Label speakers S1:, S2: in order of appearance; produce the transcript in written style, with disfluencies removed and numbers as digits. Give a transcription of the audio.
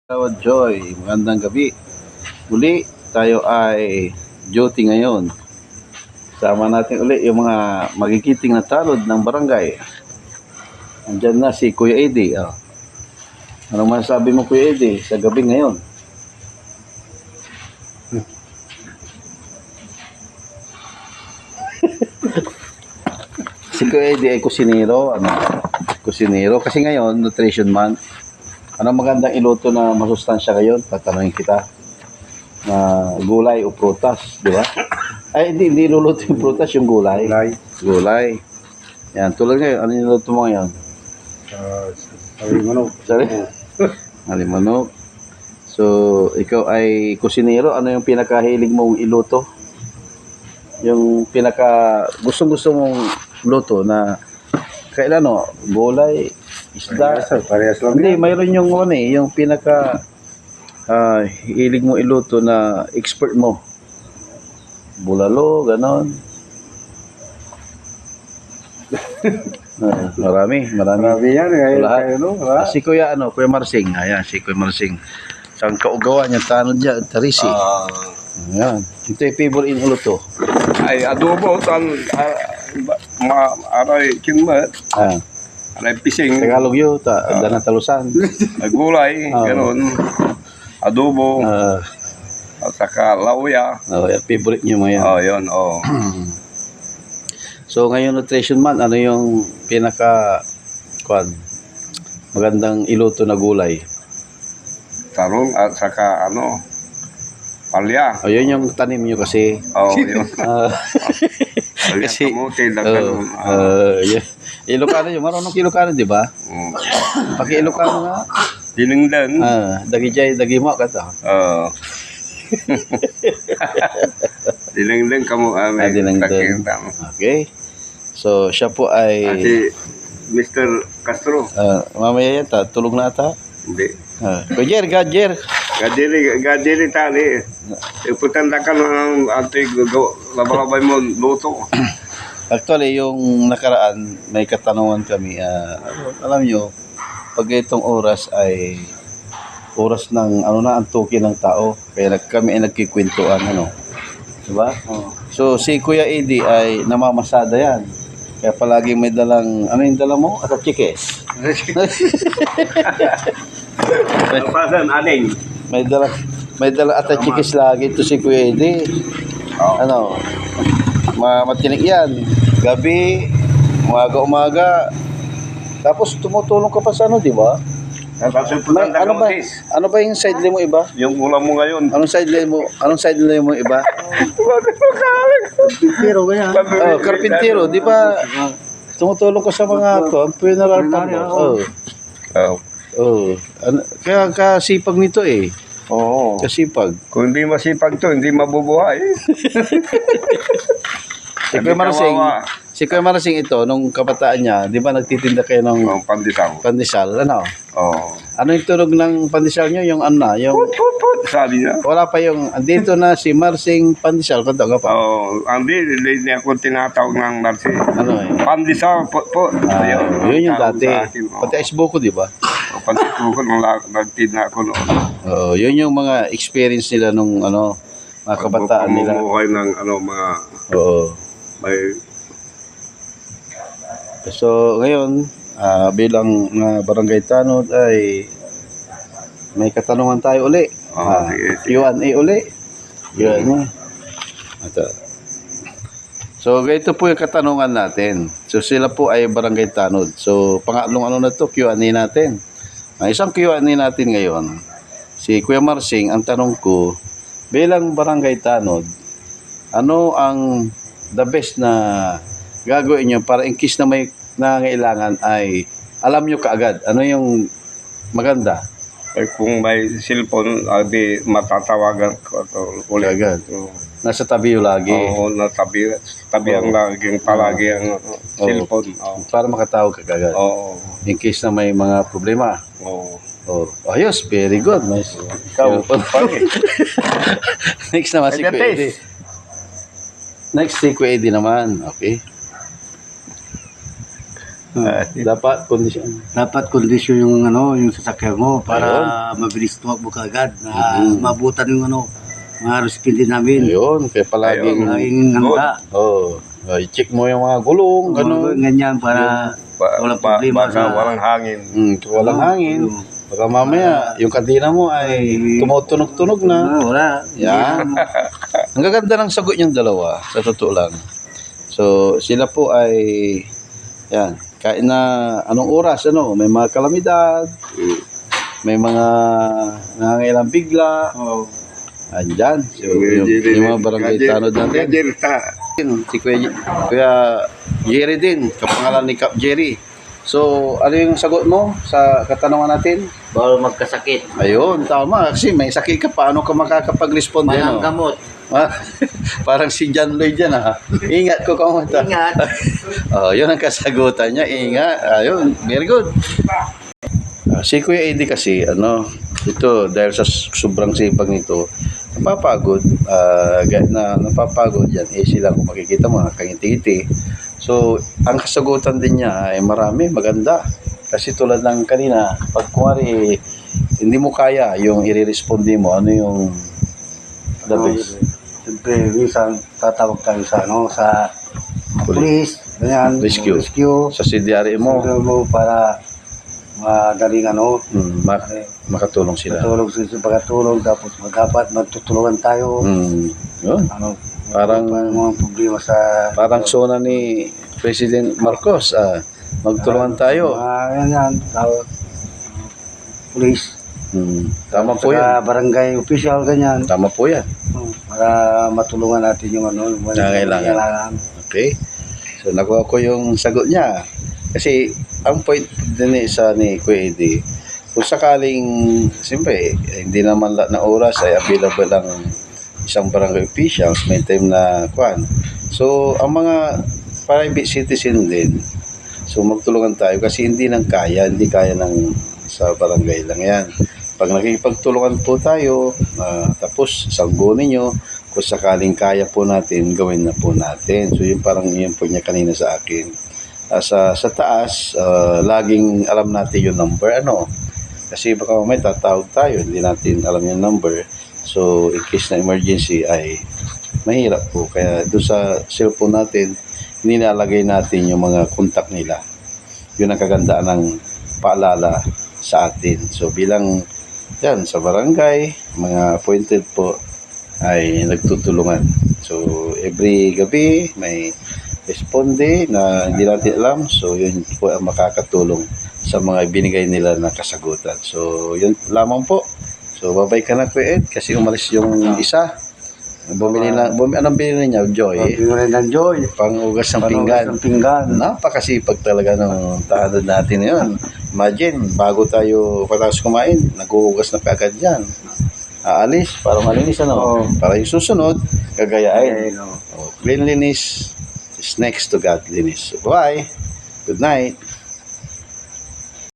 S1: Kawad Joy, magandang gabi. Uli, tayo ay duty ngayon. Sama natin uli yung mga magigiting na tanod ng barangay. Andyan na si Kuya Eddie. Oh. Anong masasabi mo, Kuya Eddie, sa gabi ngayon? Si Kuya Eddie ay kusinero. Kusinero. Kasi ngayon, nutrition month. Anong magandang iluto na masustansya ngayon? Tatanungin kita. Na gulay o prutas, di ba? Ay, hindi luluto yung prutas, yung gulay. Gulay. Yan, tulad ngayon, ano yung niluto mo ngayon?
S2: Alimanok.
S1: Alimanok. So, ikaw ay kusinero, ano yung pinakahilig mong iluto? Yung gustong-gusto mong luto na kailan, no? Gulay, isda.
S2: Parehas lang.
S1: Hindi, mayroon yung yung hilig mo iluto na expert mo. Bulalo, ganon. Marami.
S2: Marami yan.
S1: Lahat.
S2: Lahat.
S1: Si Kuya, Kuya Marsing. Ayan, si Kuya Marsing. Saan kaugawa niya, tanod niya, Tarisi. Ayan. Ito yung favorite in luto.
S2: Ay, adobo. Aray, kinmat.
S1: Ayan.
S2: Aray, pising.
S1: Tagalog yun, Danang Talusan.
S2: Ay, gulay. Ganon. Adobo. At saka lauya.
S1: Yan, favorite niyo mo yan.
S2: Yun.
S1: So, ngayon nutrition month, ano yung magandang iluto na gulay?
S2: Tarong at saka palya.
S1: Yun yung tanim nyo kasi.
S2: Yun. Palya,
S1: Kasi,
S2: kamote, ganon.
S1: Ilocano yun. Marunong Ilocano, di ba? Paki-Ilocano nga.
S2: Dinengdan.
S1: Dagi jay, dagi mo ka to.
S2: Dinengdan kamu
S1: Dinengdan. Okay. So, siya po ay...
S2: Si Mr. Castro.
S1: Mamaya yan, tulog na ata.
S2: Hindi.
S1: Gajer.
S2: Gadiri tali. Iputanda ka ng ate labay mo luto.
S1: Actually, yung nakaraan, may katanungan kami. Alam nyo, pag itong oras ay oras ng antukin ng tao. Kaya kami ay nagkikwentuhan, diba? So, si Kuya Eddie ay namamasada yan. Kaya palagi may dalang, ano yung dala mo? Atachikes.
S2: Pasan, aling.
S1: May dalang atachikes lagi ito si Kuya Eddie. Matinik yan. Gabi, umaga. Tapos tumutulong ka pa sa di ba? Ano ba yung sideline mo iba?
S2: Yung ulam mo ngayon.
S1: Anong sideline mo iba?
S2: Karpintero ganyan.
S1: Karpintero, di ba? Tumutulong ka sa mga funeral parlor. Kaya kasipag nito eh.
S2: Oo.
S1: Kasipag.
S2: Kung hindi masipag to, hindi mabubuhay.
S1: Si Kuya Marsing ito, nung kabataan niya, di ba nagtitinda kayo ng
S2: pandesal?
S1: Pandesal,
S2: Oo.
S1: Ano yung tunog ng pandesal nyo? Yung yung...
S2: Put, sabi niya.
S1: Wala pa yung, andito na si Marsing Pandesal, kanta ka pa?
S2: Hindi ako tinatawag ng Marsing. Pandesal, put.
S1: Yun yung dati. Pati Isboko, di ba?
S2: Pati Isboko, nagtinda ako noon.
S1: Yun yung mga experience nila nung, mga kabataan nila.
S2: Pamumuhay ng, mga... May...
S1: So, ngayon, bilang barangay tanod ay may katanungan tayo uli. Q&A uli. So, ganito po yung katanungan natin. So, sila po ay barangay tanod. So, pangatlong na to, Q&A natin. Isang Q&A natin ngayon, si Kuya Marsing, ang tanong ko, bilang barangay tanod, ano ang the best na gagawin nyo para in case na may nangailangan ay alam nyo kaagad ano yung maganda?
S2: Kung may cellphone, di matatawagan ko ulit agad.
S1: Nasa tabi yung lagi.
S2: Oo, tabi ang laging palagi ang cellphone.
S1: Para makatawag ka kaagad. In case na may mga problema. Ayos, very good. Nice. Next naman si Kuya Eddie. Next si Kuya Eddie naman. Okay. Dapat kondisyon.
S3: Dapat kondisyon yung yung sasakyan mo para mabilis tumakbo ka agad na mabutan yung mga recipe namin.
S1: Ayun, kaya palaging,
S3: Laging handa.
S1: i-check mo yung mga gulong, gano'n.
S3: Ganyan para walang problema
S2: Baka walang hangin.
S1: Kung walang hangin, baka mamaya, yung kadena mo ay tumutunog-tunog na.
S3: Wala.
S1: Yan. Ang gaganda ng sagot yung dalawa, sa totoo lang. So, sila po ay, yan, kahit na anong oras, may mga kalamidad, may mga nangangailang bigla, andyan. So, yung mga barangay tanod natin. Si Kuya Jerry din, kapangalan ni Cap Jerry. So, ano yung sagot mo sa katanungan natin?
S4: Bawal magkasakit.
S1: Ayun, tama. Kasi may sakit ka, paano ka makakapag-respond din?
S4: Walang gamot.
S1: Parang si John Lloyd yan, ha? Ingat ko kamusta.
S4: Ingat.
S1: Yun ang kasagutan niya. Ingat. Ayun, very good. Si Kuya Eddie kasi, ito, dahil sa sobrang sipag nito, napapagod. Napapagod yan. Sila kung makikita mo, nakangiti-ngiti. So, ang kasagutan din niya ay marami, maganda. Kasi tulad ng kanina, pag kuwari, hindi mo kaya yung i-responde mo, ano yung the best?
S3: Siyempre, minsan tatawag tayo sa police, ganyan,
S1: Rescue. Sa CDRE mo,
S3: para madaling
S1: makatulong sila.
S3: pagkatulong, tapos dapat magtutulungan tayo.
S1: Yun. Parang
S3: mga problema sa
S1: Parang zona ni President Marcos, magtulungan tayo.
S3: ganyan, police,
S1: Tama po yan.
S3: barangay official, ganyan,
S1: Tama po yan.
S3: para matulungan natin yung
S1: Nangangailangan. Okay. So, nakuha ko yung sagot niya. Kasi, ang point din ni Kuya Eddie, kung sakaling, siyempre, hindi naman lahat na oras ay available ang isang barangay officials, may time na kwan. So, ang mga private citizen din, so magtulungan tayo kasi hindi kaya ng sa barangay lang yan. Pag nakikipagtulungan po tayo, tapos sanggunin nyo, kung sakaling kaya po natin, gawin na po natin. So, yun parang yun po niya kanina sa akin. Sa taas, laging alam natin yung number, kasi baka may tatawag tayo, hindi natin alam yung number. So, in case na emergency ay mahirap po. Kaya doon sa cellphone natin, nilalagay natin yung mga contact nila. Yun ang kagandaan ng paalala sa atin. So, bilang yan, sa barangay, mga appointed po ay nagtutulungan. So, every gabi may responde na hindi natin alam. So, yun po ang makakatulong sa mga binigay nila na kasagutan. So, yun lamang po. So, babay ka na, Kuya Ed, kasi umalis yung isa. Anong binili niya? Joy.
S3: Binili ng Joy.
S1: Pang-ugas ng pinggan. Napakasipag talaga ng tahanan natin yun. Imagine, bago tayo patapos kumain, nag-uugas na kaagad yan. Aalis, para malinis, Para yung susunod, gagayain. Cleanliness is next to godliness. So, bye. Good night.